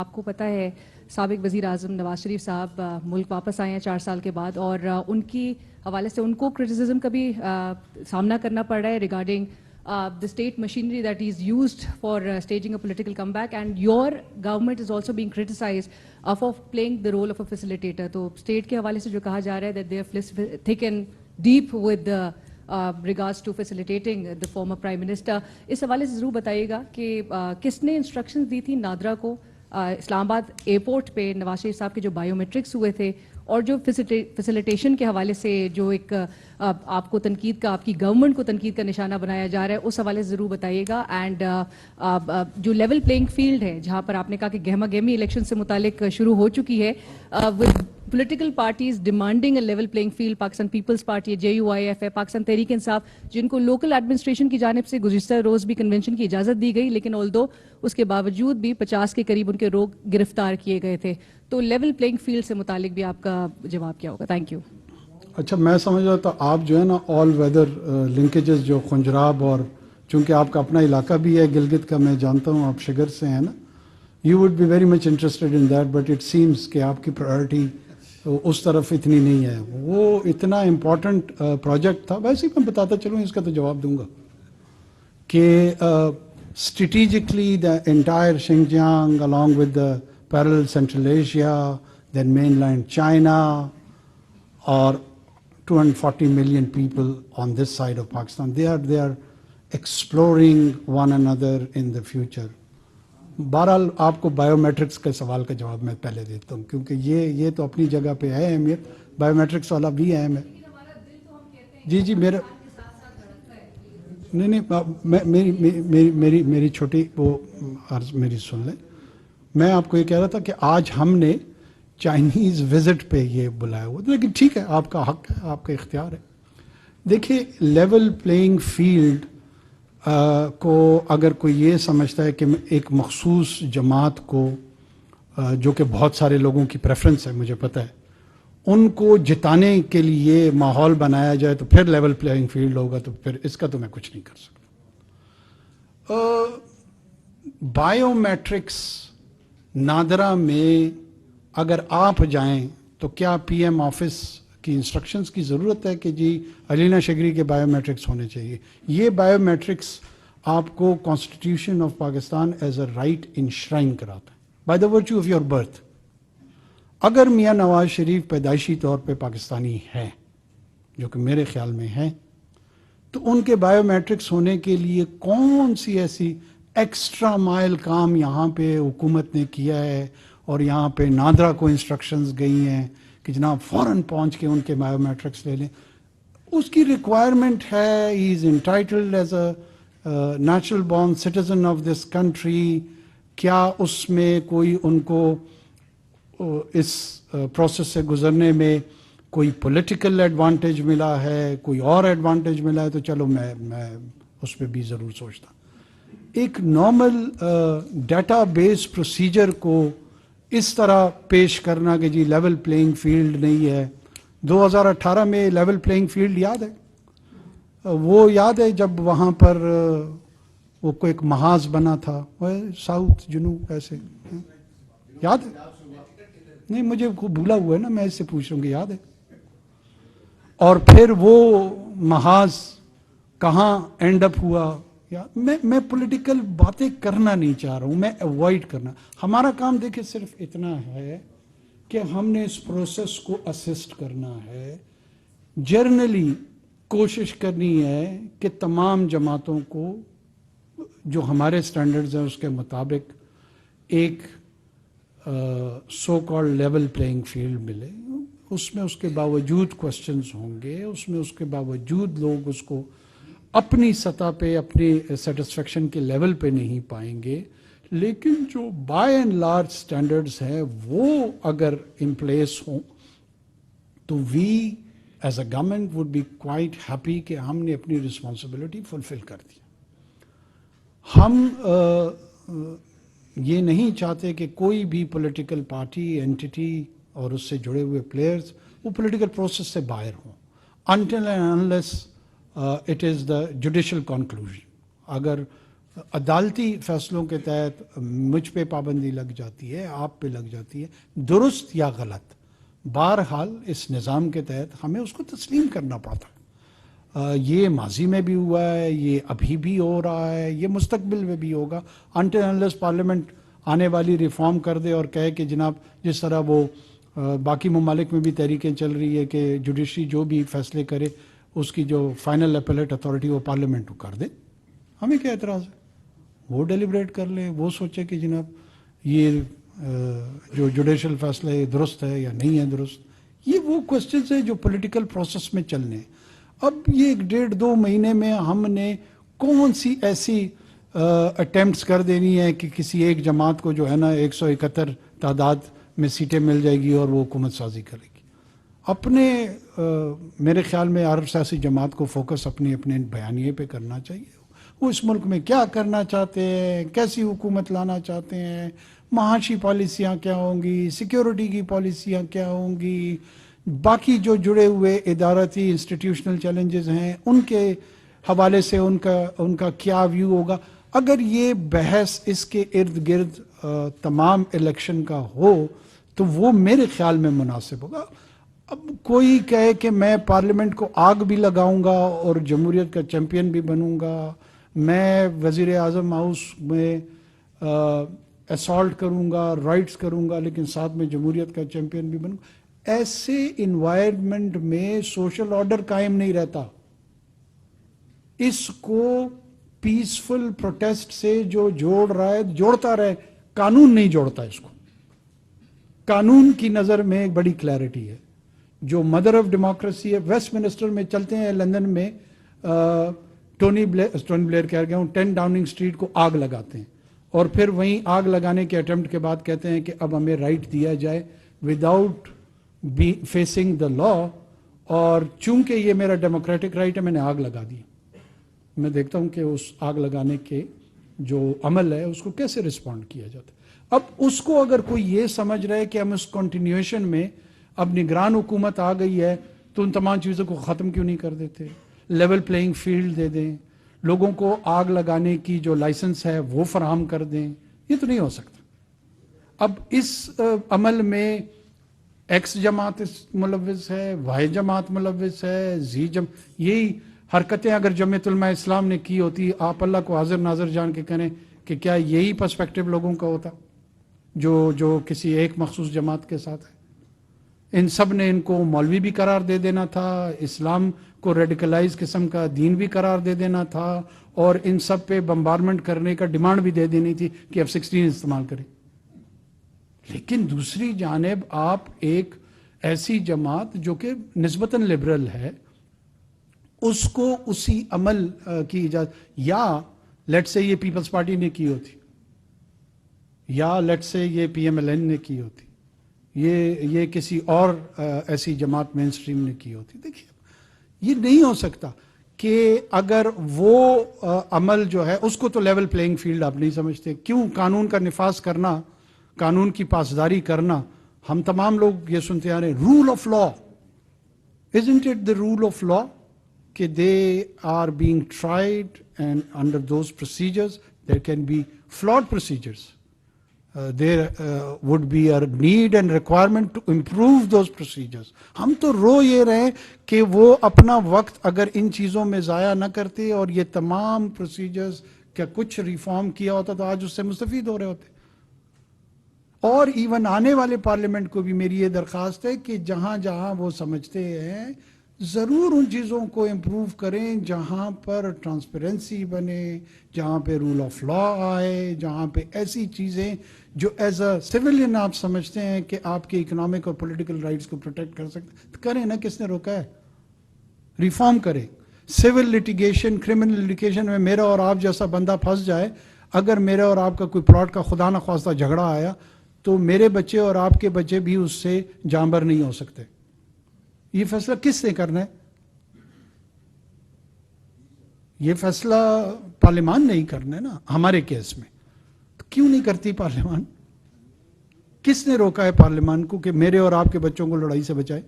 آپ کو پتہ ہے سابق وزیر اعظم نواز شریف صاحب ملک واپس آئے ہیں 4 سال کے بعد، اور ان کی حوالے سے ان کو کرٹیسزم کا بھی سامنا کرنا پڑ رہا ہے regarding the state machinery that is used for staging a political comeback, and your government is also being criticized for playing the role of a facilitator. تو state کے حوالے سے جو کہا جا رہا ہے that they are thick and deep with the regards to facilitating the former prime minister. اس حوالے سے ضرور بتائیے گا کہ کس نے انسٹرکشنز دی تھی نادرا کو اسلام آباد ایئرپورٹ پہ نواز شریف صاحب کے جو بائیو میٹرکس ہوئے تھے، اور جو فیسیلیٹیشن کے حوالے سے جو ایک آپ کو تنقید کا، آپ کی گورنمنٹ کو تنقید کا نشانہ بنایا جا رہا ہے، اس حوالے سے ضرور بتائیے گا. اینڈ جو لیول پلینگ فیلڈ ہے جہاں پر آپ نے کہا کہ گہما گہمی الیکشن سے متعلق شروع ہو چکی ہے with political parties demanding a level playing field, Pakistan Peoples Party ہے، JUIF ہے، پاکستان تحریک انصاف، جن کو لوکل ایڈمنسٹریشن کی جانب سے گزشتہ روز بھی کنونشن کی اجازت دی گئی، لیکن آلدو اس کے باوجود بھی 50 کے قریب ان کے لوگ گرفتار کیے گئے تھے. تو لیول پلینگ فیلڈ سے متعلق بھی آپ کا جواب کیا ہوگا؟ Thank you. اچھا، میں سمجھ رہا تھا آپ جو ہے نا آل ویدر لنکیجز جو خنجراب، اور چونکہ آپ کا اپنا علاقہ بھی ہے گلگت کا، میں جانتا ہوں آپ شگر سے ہیں نا، you would be very much interested in that, but it seems کہ آپ کی پرائرٹی اس طرف اتنی نہیں ہے. وہ اتنا امپورٹنٹ پروجیکٹ تھا. ویسے ہی میں بتاتا چلوں، اس کا تو جواب دوں گا کہ strategically the entire Xinjiang along with the parallel Central Asia, then mainland China, or 240 million people on this side of Pakistan, they are exploring one another in the future. بہرحال آپ کو بائیو میٹرکس کے سوال کا جواب میں پہلے دیتا ہوں، کیونکہ یہ تو اپنی جگہ پہ ہے اہمیت، بائیو میٹرکس والا بھی اہم ہے. جی میرا نہیں میری چھوٹی وہ عرض میری سن لیں. میں آپ کو یہ کہہ رہا تھا کہ آج ہم نے چائنیز وزٹ پہ یہ بلایا ہوا، لیکن ٹھیک ہے، آپ کا حق ہے، آپ کا اختیار ہے. دیکھیے، لیول پلینگ فیلڈ کو اگر کوئی یہ سمجھتا ہے کہ ایک مخصوص جماعت کو، جو کہ بہت سارے لوگوں کی پریفرنس ہے مجھے پتہ ہے، ان کو جتانے کے لیے ماحول بنایا جائے تو پھر لیول پلینگ فیلڈ ہوگا، تو پھر اس کا تو میں کچھ نہیں کر سکتا. بائیو میٹرکس نادرا میں اگر آپ جائیں تو کیا PM آفس کی انسٹرکشنز کی ضرورت ہے کہ جی علینا شگری کے بائیو میٹرکس ہونے چاہیے؟ یہ بائیو میٹرکس آپ کو constitution of Pakistan as a right enshrine کراتا ہے by the virtue of your birth. اگر میاں نواز شریف پیدائشی طور پہ پاکستانی ہیں، جو کہ میرے خیال میں ہیں، تو ان کے بائیو میٹرکس ہونے کے لیے کون سی ایسی ایکسٹرا مائل کام یہاں پہ حکومت نے کیا ہے، اور یہاں پہ نادرا کو انسٹرکشنز گئی ہیں کہ جناب فوراً پہنچ کے ان کے بائیو میٹرکس لے لیں. اس کی ریکوائرمنٹ ہے، he is entitled as a natural born citizen of this country. کیا اس میں کوئی ان کو اس پروسیس سے گزرنے میں کوئی پولیٹیکل ایڈوانٹیج ملا ہے، کوئی اور ایڈوانٹیج ملا ہے؟ تو چلو میں اس پہ بھی ضرور سوچتا. ایک نارمل ڈیٹا بیس پروسیجر کو اس طرح پیش کرنا کہ جی لیول پلینگ فیلڈ نہیں ہے. 2018 میں لیول پلینگ فیلڈ یاد ہے؟ وہ یاد ہے جب وہاں پر وہ کوئی ایک محاذ بنا تھا، ساؤتھ جنوب ایسے، یاد ہے؟ نہیں، مجھے بھولا ہوا ہے نا، میں اس سے پوچھ رہا ہوں کہ یاد ہے؟ اور پھر وہ محاذ کہاں اینڈ اپ ہوا؟ میں پولیٹیکل باتیں کرنا نہیں چاہ رہا ہوں، میں ایوائڈ کرنا. ہمارا کام دیکھیں صرف اتنا ہے کہ ہم نے اس پروسیس کو اسسٹ کرنا ہے. جرنلی کوشش کرنی ہے کہ تمام جماعتوں کو جو ہمارے سٹینڈرڈز ہیں اس کے مطابق ایک so called level playing field ملے. اس میں اس کے باوجود کوسچنز ہوں گے، اس میں اس کے باوجود لوگ اس کو اپنی سطح پہ، اپنی سیٹسفیکشن کے لیول پہ نہیں پائیں گے، لیکن جو بائی اینڈ لارج سٹینڈرڈز ہیں وہ اگر ان پلیس ہوں تو we as a government would be quite happy کہ ہم نے اپنی رسپانسبلٹی فلفل کر دی. ہم یہ نہیں چاہتے کہ کوئی بھی پولیٹیکل پارٹی، اینٹی اور اس سے جڑے ہوئے پلیئرز وہ پولیٹیکل پروسیس سے باہر ہوں until and unless it is the judicial conclusion. اگر عدالتی فیصلوں کے تحت مجھ پہ پابندی لگ جاتی ہے، آپ پہ لگ جاتی ہے، درست یا غلط، بہرحال اس نظام کے تحت ہمیں اس کو تسلیم کرنا پڑتا ہے۔ یہ ماضی میں بھی ہوا ہے، یہ ابھی بھی ہو رہا ہے، یہ مستقبل میں بھی ہوگا، انٹل انلیس پارلیمنٹ آنے والی ریفارم کر دے اور کہے کہ جناب جس طرح وہ باقی ممالک میں بھی تحریکیں چل رہی ہے کہ جوڈیشری جو بھی فیصلے کرے اس کی جو فائنل اپیلیٹ اتھارٹی وہ پارلیمنٹ کو کر دے، ہمیں کیا اعتراض ہے؟ وہ ڈیلیبریٹ کر لے، وہ سوچے کہ جناب یہ جو جوڈیشل فیصلہ ہے درست ہے یا نہیں ہے درست۔ یہ وہ کوسچنز ہیں جو پولیٹیکل پروسیس میں چلنے ہیں۔ اب یہ 1.5-2 مہینے میں ہم نے کون سی ایسی اٹیمپٹس کر دینی ہے کہ کسی ایک جماعت کو جو ہے نا 171 تعداد میں سیٹیں مل جائے گی اور وہ حکومت سازی کرے گی۔ اپنے میرے خیال میں ہر سیاسی جماعت کو فوکس اپنے بیانیے پہ کرنا چاہیے، وہ اس ملک میں کیا کرنا چاہتے ہیں، کیسی حکومت لانا چاہتے ہیں، معاشی پالیسیاں کیا ہوں گی، سیکیورٹی کی پالیسیاں کیا ہوں گی، باقی جو جڑے ہوئے ادارتی انسٹیٹیوشنل چیلنجز ہیں ان کے حوالے سے ان کا کیا ویو ہوگا۔ اگر یہ بحث اس کے ارد گرد تمام الیکشن کا ہو تو وہ میرے خیال میں مناسب ہوگا۔ اب کوئی کہے کہ میں پارلیمنٹ کو آگ بھی لگاؤں گا اور جمہوریت کا چیمپئن بھی بنوں گا، میں وزیر اعظم ہاؤس میں اسالٹ کروں گا، رائٹس کروں گا، لیکن ساتھ میں جمہوریت کا چیمپئن بھی بنوں گا، ایسے انوائرمنٹ میں سوشل آرڈر قائم نہیں رہتا۔ اس کو پیسفل پروٹیسٹ سے جو جوڑ رہا ہے جوڑتا رہے، قانون نہیں جوڑتا اس کو۔ قانون کی نظر میں ایک بڑی کلیئرٹی ہے، جو مدر آف ڈیموکریسی ہے۔ ویسٹ منسٹر میں چلتے ہیں، لندن میں ٹونی بلیئر کہہ گیا ہوں 10 ڈاؤننگ اسٹریٹ کو آگ لگاتے ہیں اور پھر وہیں آگ لگانے کے اٹمپٹ کے بعد کہتے ہیں کہ اب ہمیں رائٹ دیا جائے وداؤٹ فیسنگ دا لا، اور چونکہ یہ میرا ڈیموکریٹک رائٹ ہے میں نے آگ لگا دی۔ میں دیکھتا ہوں کہ اس آگ لگانے کے جو عمل ہے اس کو کیسے رسپونڈ کیا جاتا ہے۔ اب اس کو اگر کوئی یہ سمجھ رہے کہ ہم اس کنٹینیویشن میں اب نگران حکومت آ گئی ہے تو ان تمام چیزوں کو ختم کیوں نہیں کر دیتے، لیول پلینگ فیلڈ دے دیں، لوگوں کو آگ لگانے کی جو لائسنس ہے وہ فراہم کر دیں، یہ تو نہیں ہو سکتا۔ اب اس عمل میں ایکس جماعت ملوث ہے، وائی جماعت ملوث ہے، یہی حرکتیں اگر جمعیت علماء اسلام نے کی ہوتی، آپ اللہ کو حاضر ناظر جان کے کریں کہ کیا یہی پرسپیکٹو لوگوں کا ہوتا جو کسی ایک مخصوص جماعت کے ساتھ ہے؟ ان سب نے ان کو مولوی بھی قرار دے دینا تھا، اسلام کو ریڈیکلائز قسم کا دین بھی قرار دے دینا تھا، اور ان سب پہ بمبارمنٹ کرنے کا ڈیمانڈ بھی دے دینی تھی کہ F-16 استعمال کریں۔ لیکن دوسری جانب آپ ایک ایسی جماعت جو کہ نسبتاً لبرل ہے اس کو اسی عمل کی اجازت، یا لیٹ سے یہ پیپلز پارٹی نے کی ہوتی، یا لیٹ سے یہ PMLN نے کی ہوتی، یہ کسی اور ایسی جماعت مین اسٹریم نے کی ہوتی۔ دیکھیے یہ نہیں ہو سکتا کہ اگر وہ عمل جو ہے اس کو تو لیول پلینگ فیلڈ آپ نہیں سمجھتے۔ کیوں قانون کا نفاذ کرنا، قانون کی پاسداری کرنا، ہم تمام لوگ یہ سنتے آ رہے ہیں rule of law, isn't it the rule of law کہ they are being tried and under those procedures there can be flawed procedures, there would be a need and requirement to improve those procedures۔ ہم تو رو یہ رہے کہ وہ اپنا وقت اگر ان چیزوں میں ضائع نہ کرتے اور یہ تمام پروسیجرز کا کچھ ریفارم کیا ہوتا تو آج اس سے مستفید ہو رہے ہوتے۔ اور ایون آنے والے پارلیمنٹ کو بھی میری یہ درخواست ہے کہ جہاں جہاں وہ سمجھتے ہیں ضرور ان چیزوں کو امپروو کریں، جہاں پر ٹرانسپیرنسی بنے، جہاں پہ رول آف لا آئے، جہاں پہ ایسی چیزیں جو ایز اے سویلین آپ سمجھتے ہیں کہ آپ کے اکنامک اور پولیٹیکل رائٹس کو پروٹیکٹ کر سکتے تو کریں نا، کس نے روکا ہے؟ ریفارم کریں۔ سول لٹیگیشن، کرمنل لٹیگیشن میں میرا اور آپ جیسا بندہ پھنس جائے، اگر میرا اور آپ کا کوئی پلاٹ کا خدا نخواستہ جھگڑا آیا تو میرے بچے اور آپ کے بچے بھی اس سے جانبر نہیں ہو سکتے۔ یہ فیصلہ کس نے کرنا ہے؟ یہ فیصلہ پارلیمان نے ہی کرنا ہے نا ہمارے کیس میں۔ تو کیوں نہیں کرتی پارلیمان؟ کس نے روکا ہے پارلیمان کو کہ میرے اور آپ کے بچوں کو لڑائی سے بچائے؟